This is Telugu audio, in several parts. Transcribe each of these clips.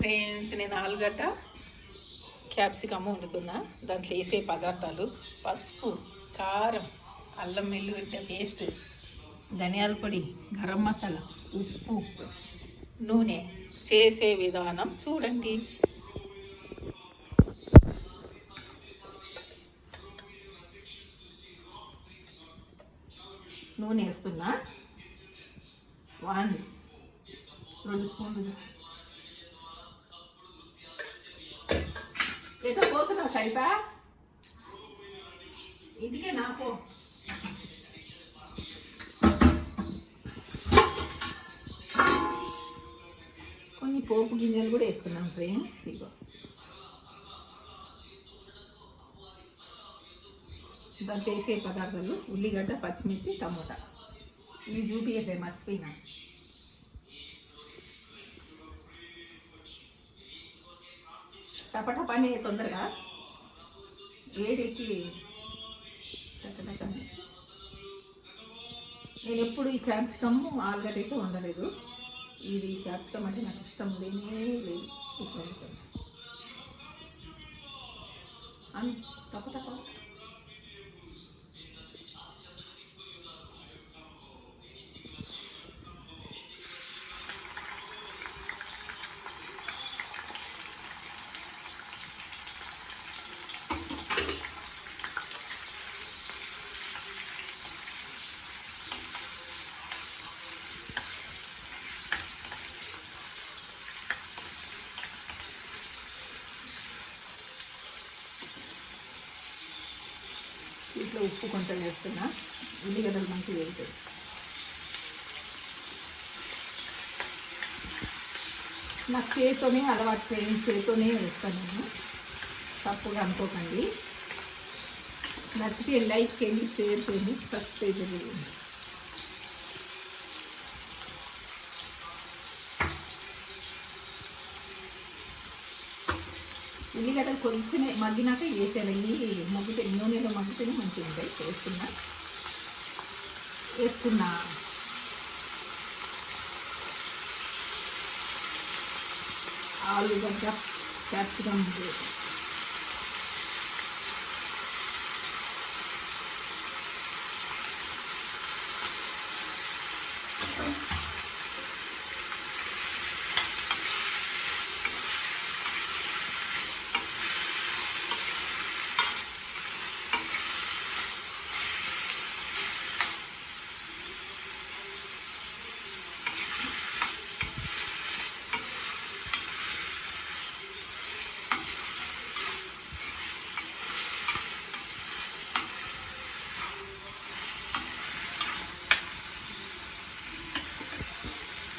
ఫ్రెండ్స్, నేను ఆలుగడ్డ క్యాప్సికమ్ వండుతున్నా. దాంట్లో వేసే పదార్థాలు పసుపు, కారం, అల్లం వెల్లుగడ్డ పేస్ట్, ధనియాల పొడి, గరం మసాలా, ఉప్పు, నూనె. చేసే విధానం చూడండి. నూనె వేస్తున్నా. 2 స్పూన్లు. ఎటో పోతున్నావు సరిత? ఇంటికే నాకు కొన్ని పోపు గింజలు కూడా వేస్తున్నాం ఫ్రెండ్స్. ఇగో దాంట్లో వేసే పదార్థాలు ఉల్లిగడ్డ, పచ్చిమిర్చి, టమోటా. ఇవి చూపించలే, మర్చిపోయినా. టపటపని తొందరగా వేడెక్కి. నేను ఎప్పుడు ఈ క్యాప్సికమ్ ఆలుగడ్డ అయితే వండలేదు. ఇది క్యాప్సికమ్ అంటే నాకు ఇష్టం లేనే లేదు. కొంచెం టపటప ఇట్లా ఉప్పు కొంచెం వేస్తున్నా. ఉల్లిగడ్డలు మంచిగా వేస్తాయి. నాకు చేతితోనే అలవాటు చేయండి, చేతితోనే వేస్తాను నేను. తప్పుగా అనుకోకండి. నచ్చితే లైక్ చేయండి, షేర్ చేయండి, సబ్స్క్రైబ్ చేయండి. ఉల్లిగడ్డలు కొంచెమే మగ్గినాక వేసేయాలి. మగ్గితే నూనెలో మగ్గితేనే మంచిగా ఉంటాయి. వేస్తున్నా. ఆలుగడ్డ క్యాప్సికమ్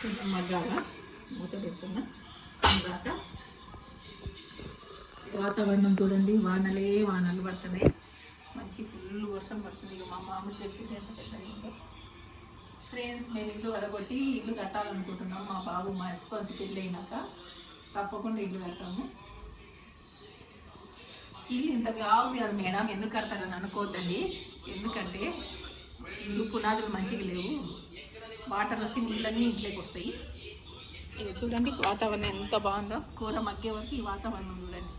కొంచెం మగ్గాల మూత పెడుతున్నా. మగ్గాక వాతావరణం చూడండి, వానలు పడుతున్నాయి. మంచి ఫుల్ వర్షం పడుతుంది. ఇక మా మామిడి చెట్టు ఎంత పెద్దగా ఫ్రెండ్స్, మేము ఇల్లు వడగొట్టి ఇల్లు కట్టాలనుకుంటున్నాం. మా బాబు మా యశ్వంత్ పెళ్ళి అయినాక తప్పకుండా ఇల్లు కడతాము. ఇల్లు ఇంత బాగుంది కదా మేడం, ఎందుకు కడతారని అనుకోవద్దండి. ఎందుకంటే ఇల్లు పునాదులు మంచిగా లేవు. వాటర్ వస్తే నీళ్ళన్నీ ఇంట్లోకి వస్తాయి. ఇక చూడండి వాతావరణం ఎంత బాగుందో. కూర మగ్గే వరకు ఈ వాతావరణం చూడండి.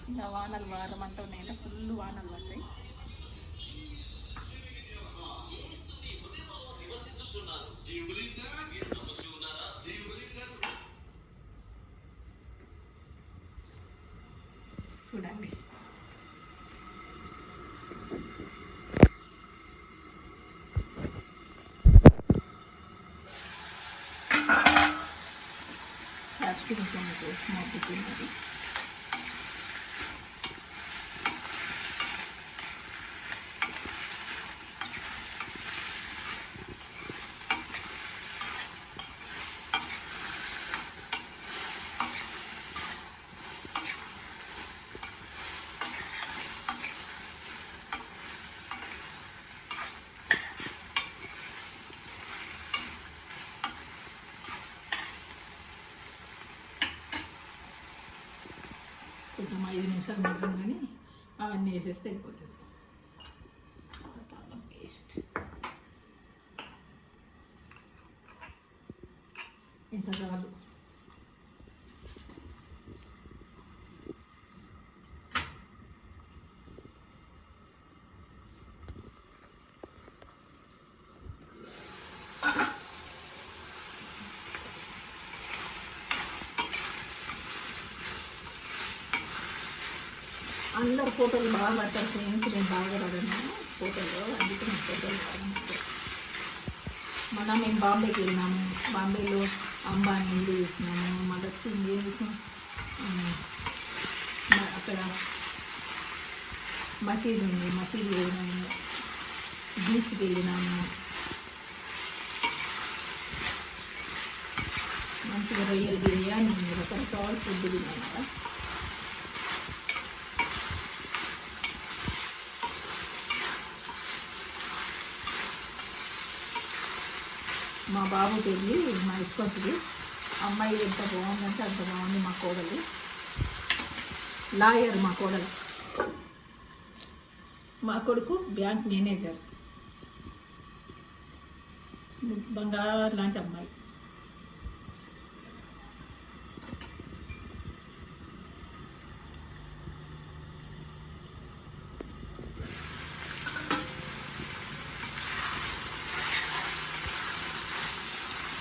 ఇంకా వానలు వారం అంతా ఉన్నాయంటే ఫుల్ వానలు పడతాయి. చూడండి క్యాప్సికమ్ మగ్గుతున్నది. కొంచెం 5 నిమిషాలు మగ్గంగానే అవన్నీ వేసేస్తే అయిపోతుంది. పేస్ట్ ఇంత చాలు. అందరు ఫోటోలు బాగా పడతారు ఫ్రెండ్స్, నేను బాగా పడను ఫోటోలు, అందుకే నాకు ఫోటోలు బాగా నచ్చాయి. మొన్న మేము బాంబేకి వెళ్ళినాము, బాంబేలో అంబానీ ఇల్లు చూసినాము, మళ్ళీ వచ్చి ఇంకేం చూసినాం, అక్కడ మసీదు ఉంది, మసీదు వెళ్ళినాము, బీచ్కి వెళ్ళినాము, మంచిగా రొయ్యలు బిర్యానీ రకరకాల ఫుడ్ తిన్నాను కదా. మా బాబు పెళ్ళి మా ఇసుకొచ్చింది, అమ్మాయి ఎంత బాగుందంటే అంత బాగుంది. మా కోడలు లాయర్, మా కోడలు, మా కొడుకు బ్యాంక్ మేనేజర్, బంగారు లాంటి అమ్మాయి.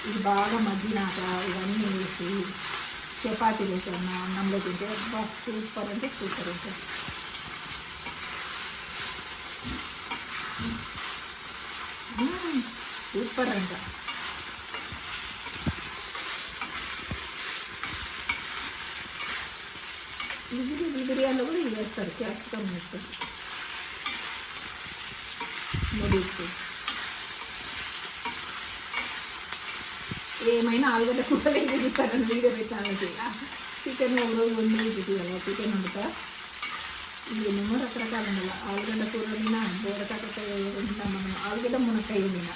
ఇది బాగా మగ్గినాక ఇవన్నీ వేసి చపాతీలు వేసాను అన్నంలో తింటే బాగా సూపర్ అంటే సూపర్ ఉంటుంది. సూపర్ అంట. ఇది బిర్యానీలో కూడా ఇది వేస్తారు, క్యాప్సికమ్ వేస్తారు, నూడిల్స్. ఏమైనా ఆలుగడ్డ కూరలు ఏం తింటారని వీడియో పెట్టాలంటే చికెన్ ఒక రోజు వండి కదా, చికెన్ వండుతా. ఇవేమో రకరకాలు ఉండాలి, ఆలుగడ్డ కూర వండినా, బోడకాయ వండినా, మనం ఆలుగడ్డ మునక్కాయ వండినా.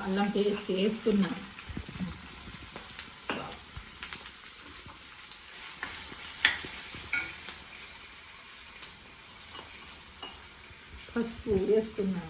అల్లం పేస్ట్ వేస్తున్నా, పసుపు వేస్తున్నా,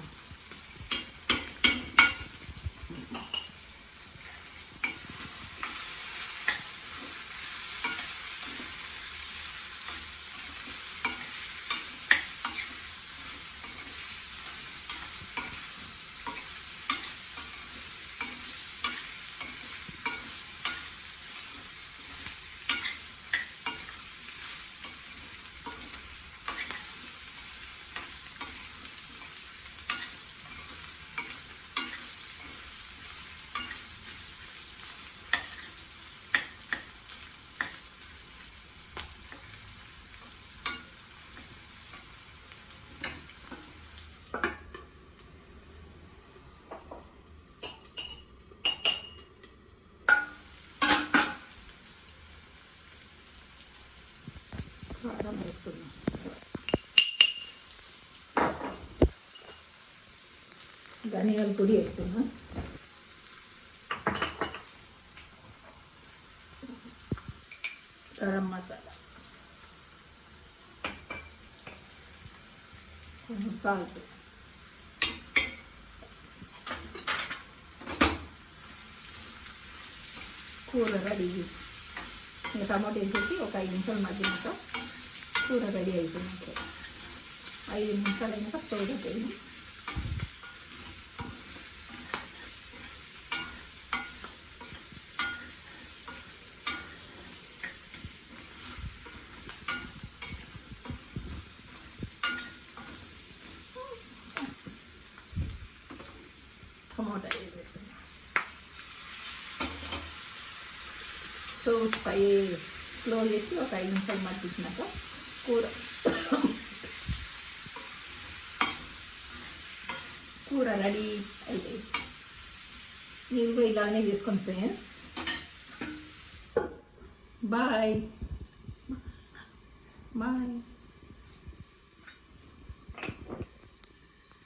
కారం వేస్తున్నా, ధనియాల పొడి వేస్తున్నా, గరం మసాలా, కొంచెం సాల్ట్, కూర రెడీ. ఇంకా టమాటో వేసేసి ఒక 5 నిమిషాలు మగ్గినాక కూర రెడీ అయిపోయినాక 5 నిమిషాలు అయినాక స్టవ్ పెట్టేది. టమాటా వేసేస్తాను, స్టవ్ స్లో చేసి ఒక 5 నిమిషాలు మగ్గించినాక కూర రెడీ అయితే మీరు కూడా ఇలానే చేసుకోండి ఫ్రెండ్స్. Bye bye.